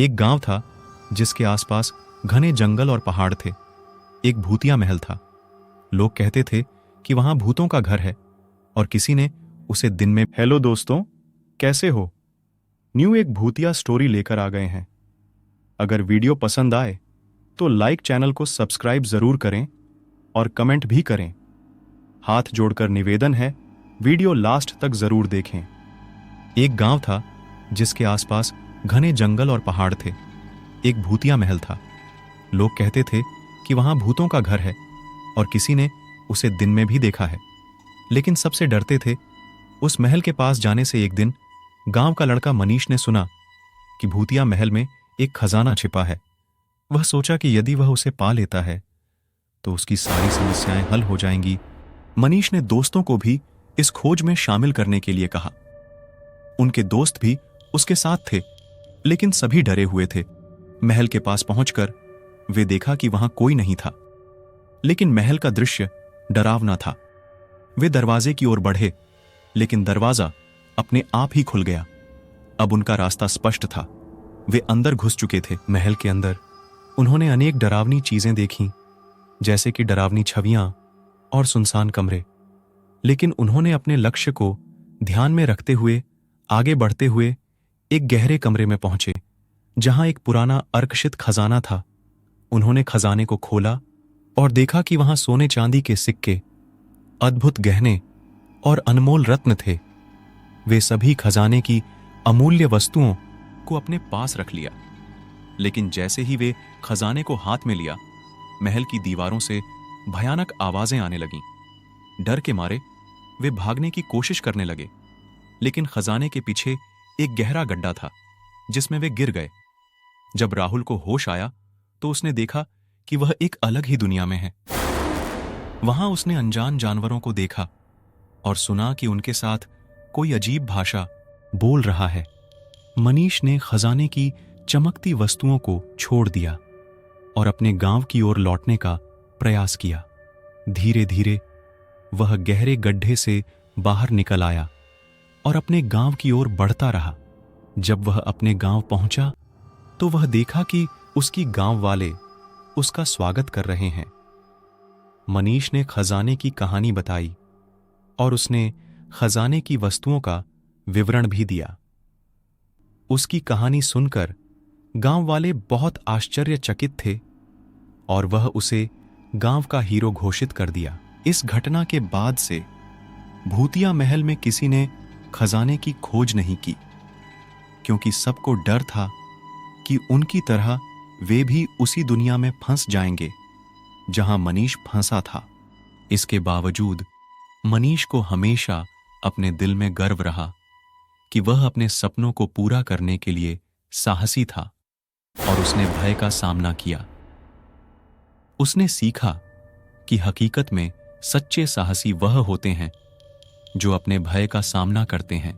एक गांव था जिसके आसपास घने जंगल और पहाड़ थे। एक भूतिया महल था। लोग कहते थे कि वहां भूतों का घर है और किसी ने उसे दिन में। हेलो दोस्तों, कैसे हो? न्यू एक भूतिया स्टोरी लेकर आ गए हैं। अगर वीडियो पसंद आए तो लाइक, चैनल को सब्सक्राइब जरूर करें और कमेंट भी करें। हाथ जोड़कर निवेदन है, वीडियो लास्ट तक जरूर देखें। एक गांव था जिसके आसपास घने जंगल और पहाड़ थे। एक भूतिया महल था। लोग कहते थे कि वहां भूतों का घर है और किसी ने उसे दिन में भी देखा है। लेकिन सबसे डरते थे उस महल के पास जाने से। एक दिन गांव का लड़का मनीष ने सुना कि भूतिया महल में एक खजाना छिपा है। वह सोचा कि यदि वह उसे पा लेता है तो उसकी सारी समस्याएं हल हो जाएंगी। मनीष ने दोस्तों को भी इस खोज में शामिल करने के लिए कहा। उनके दोस्त भी उसके साथ थे, लेकिन सभी डरे हुए थे। महल के पास पहुंचकर वे देखा कि वहां कोई नहीं था, लेकिन महल का दृश्य डरावना था। वे दरवाजे की ओर बढ़े, लेकिन दरवाजा अपने आप ही खुल गया। अब उनका रास्ता स्पष्ट था। वे अंदर घुस चुके थे। महल के अंदर उन्होंने अनेक डरावनी चीजें देखीं, जैसे कि डरावनी छवियां और सुनसान कमरे। लेकिन उन्होंने अपने लक्ष्य को ध्यान में रखते हुए आगे बढ़ते हुए एक गहरे कमरे में पहुंचे, जहां एक पुराना अर्कशित खजाना था। उन्होंने खजाने को खोला और देखा कि वहां सोने चांदी के सिक्के, अद्भुत गहने और अनमोल रत्न थे। वे सभी खजाने की अमूल्य वस्तुओं को अपने पास रख लिया। लेकिन जैसे ही वे खजाने को हाथ में लिया, महल की दीवारों से भयानक आवाजें आने लगीं। डर के मारे वे भागने की कोशिश करने लगे, लेकिन खजाने के पीछे एक गहरा गड्ढा था जिसमें वे गिर गए। जब राहुल को होश आया तो उसने देखा कि वह एक अलग ही दुनिया में है। वहां उसने अनजान जानवरों को देखा और सुना कि उनके साथ कोई अजीब भाषा बोल रहा है। मनीष ने खजाने की चमकती वस्तुओं को छोड़ दिया और अपने गांव की ओर लौटने का प्रयास किया। धीरे धीरे वह गहरे गड्ढे से बाहर निकल आया और अपने गांव की ओर बढ़ता रहा। जब वह अपने गांव पहुंचा तो वह देखा कि उसकी गांव वाले उसका स्वागत कर रहे हैं। मनीष ने खजाने की कहानी बताई और उसने खजाने की वस्तुओं का विवरण भी दिया। उसकी कहानी सुनकर गांव वाले बहुत आश्चर्यचकित थे और वह उसे गांव का हीरो घोषित कर दिया। इस घटना के बाद से भूतिया महल में किसी ने खजाने की खोज नहीं की, क्योंकि सबको डर था कि उनकी तरह वे भी उसी दुनिया में फंस जाएंगे जहां मनीष फंसा था। इसके बावजूद मनीष को हमेशा अपने दिल में गर्व रहा कि वह अपने सपनों को पूरा करने के लिए साहसी था और उसने भय का सामना किया। उसने सीखा कि हकीकत में सच्चे साहसी वह होते हैं जो अपने भय का सामना करते हैं